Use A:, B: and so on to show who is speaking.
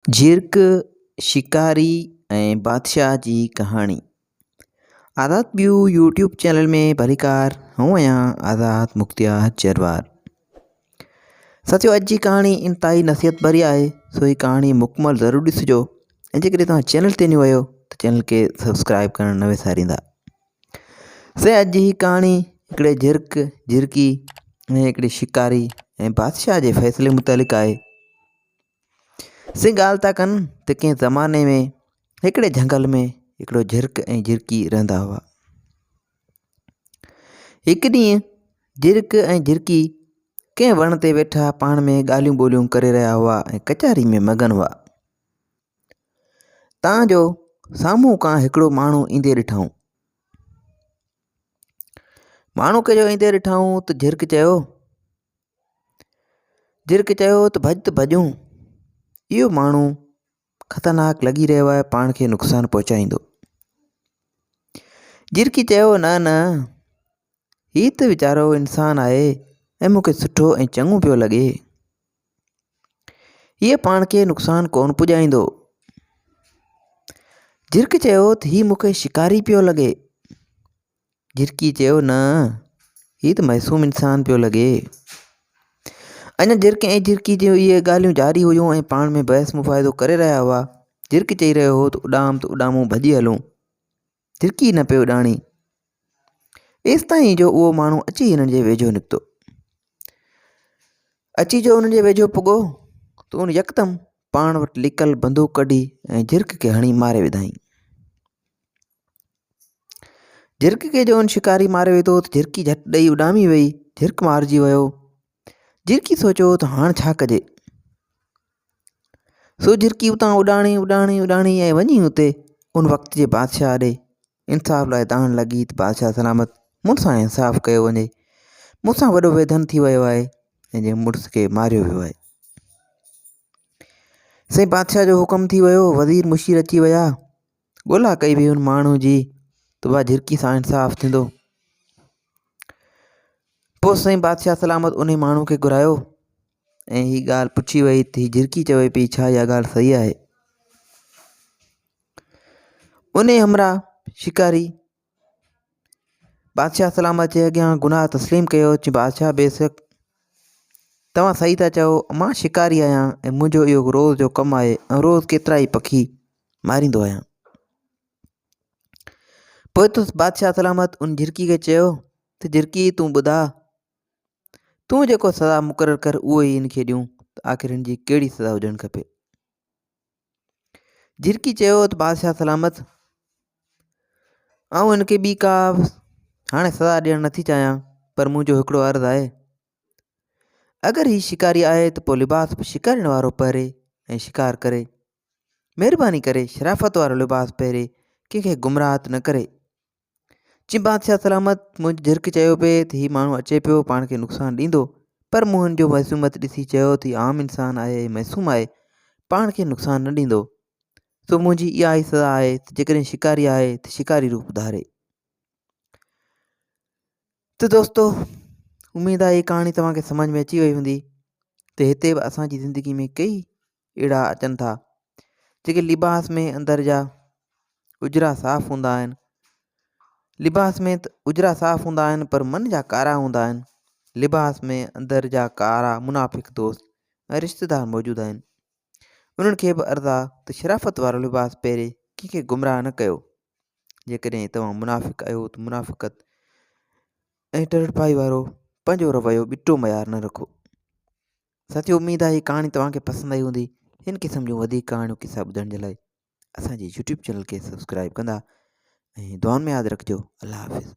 A: झिरक, शिकारी ऐं बादशाह जी कहाणी। आज़ाद व्यू यूट्यूब चैनल में भलीकार हूँ आहियां आज़ाद मुख्तियार जरवार। साथियों, अॼु जी कहाणी इंतहाई नसीहत भरी आहे, सो ही कहाणी मुकमल ज़रूरु ॾिसिजो। ऐं जेकॾहिं तव्हां चैनल ते न्यू आहियो त चैनल खे सब्सक्राइब करणु न विसारींदा। से अॼु जी कहाणी हिकिड़े झिरक, झिरकी ऐं हिकिड़े शिकारी ऐं बादशाह जे फ़ैसिले मुतालिक़ आहे। से ॻाल्हि था कनि त कंहिं ज़माने में हिकिड़े झंगल में हिकिड़ो झिरक ऐं झिरकी रहंदा हुआ। हिकु ॾींहुं झिरक ऐं झिरकी कंहिं वण ते वेठा पाण में ॻाल्हियूं ॿोलियूं करे रहिया हुआ ऐं कचारी में मगन हुआ। तव्हांजो साम्हूं खां हिकिड़ो माण्हू ईंदे ॾिठऊं। माण्हू खे जो ईंदे ॾिठऊं त झिरक चयो त भॼ त भॼूं, इहो माण्हू ख़तरनाक लॻी रहियो आहे, पाण खे नुक़सानु पहुचाईंदो। झिरकी चयो, न न, हीउ त वीचारो इंसानु आहे ऐं मूंखे सुठो ऐं चङो पियो लॻे, हीअ पाण खे नुक़सानु कोन पुॼाईंदो। झिरक चयो त हीउ मूंखे शिकारी पियो लॻे। झिरकी चयो, न, हीउ त मासूम इंसानु पियो लॻे। अञा झिरक ऐं झिरकी जूं इहे ॻाल्हियूं जारी हुयूं ऐं पाण में बहस मुफ़ाइदो करे रहिया हुआ। झिरक चई रहियो हो त उॾामूं भॼी हलूं। झिरकी न पियो ॼाणी। एसि ताईं जो उहो माण्हू अची हिननि जे वेझो निकितो। अची जो हुननि जे वेझो पुॻो त उन यकदमि पाण वटि लिकल बंदूक कढी ऐं झिरक खे हणी मारे विधाईं। झिरक खे जो उन शिकारी मारे विधो त झिरकी झटि ॾेई उॾामी वई। झिरक मारिजी वियो। झिरकी सोचियो त हाणे छा कजे। सो झिरकी उतां उॾाणी ऐं वञी हुते उन वक़्त जे बादशाह ॾे इंसाफ़ लाइ दाण लॻी त बादशाह सलामत, मूंसां इंसाफ़ कयो वञे, मूंसां वॾो वेधन थी वियो आहे ऐं जंहिं मुड़ुस खे मारियो वियो आहे। से बादशाह जो हुकुम थी वियो। वज़ीर मुशीर अची विया। ॻोल्हा कई वई उन माण्हू जी त उहा झिरकी सां इंसाफ़ थींदो। पोइ साईं बादशाह सलामत उन माण्हू खे घुरायो ऐं हीअ ॻाल्हि पुछी वई त हीअ झिरकी चवे पई, छा इहा ॻाल्हि सही आहे? उन हमरा शिकारी बादशाह सलामत जे अॻियां गुनाह तस्लीम कयो। चई, बादशाह बेशक तव्हां सही था चओ, मां शिकारी आहियां ऐं मुंहिंजो इहो रोज़ जो कमु आहे ऐं रोज़ केतिरा ई पखी मारींदो आहियां। पोइ त बादशाह सलामत उन झिरकी खे चयो त झिरकी, तूं ॿुधा, तूं जेको सज़ा मुक़ररु कर उहो ई हिनखे ॾियूं, त आख़िर हिन जी कहिड़ी सज़ा हुजणु खपे। झिरकी चयो त बादशाह सलामत, आउं हिनखे ॿी का हाणे सज़ा ॾियणु नथी चाहियां, पर मुंहिंजो हिकिड़ो अर्ज़ु आहे। अगरि हीउ शिकारी आहे त पोइ लिबास शिकारियुनि वारो पहिरे ऐं शिकार करे। महिरबानी करे शराफ़त वारो लिबास पहिरे, कंहिंखे गुमराह न करे। चई, बादशाह सलामत, मुंहिंजो झिरक चयो पिए त हीउ माण्हू अचे पियो पाण खे नुक़सानु ॾींदो, पर मूं हिन जो मासूमियत ॾिसी चयो त हीउ आम इंसानु आहे, मासूम आहे, पाण खे नुक़सानु न ॾींदो। सो मुंहिंजी इहा ई सज़ा आहे त जेकॾहिं शिकारी आहे त शिकारी रूप धारे। त दोस्तो, उमेदु आहे हीअ कहाणी तव्हांखे सम्झ में अची वई हूंदी त हिते बि असांजी ज़िंदगी में कई अहिड़ा अचनि था जेके लिबास में अंदर जा उजरा साफ़ हूंदा आहिनि। लिबास में त उजरा साफ़ हूंदा आहिनि पर मन जा कारा हूंदा आहिनि। लिबास में अंदर जा कारा मुनाफ़िक दोस्त ऐं रिश्तेदार मौजूदु आहिनि। उन्हनि खे बि अर्ज़ु आहे त शराफ़त वारो लिबास पहिरे, कंहिंखे गुमराह न कयो। जेकॾहिं तव्हां मुनाफ़िक आहियो त मुनाफ़िकत ऐं टरपाई वारो पंहिंजो रवैयो ॿिटो मयार न रखो। साथियों, उमेदु आहे हीअ कहाणी तव्हांखे पसंदि आई हूंदी। हिन क़िस्म जूं वधीक कहाणियूं किसा ॿुधण जे लाइ असांजे यूट्यूब चैनल खे सब्सक्राइब कंदा ऐं दुआनि में यादि रखिजो। अल्लाह हाफ़िज़।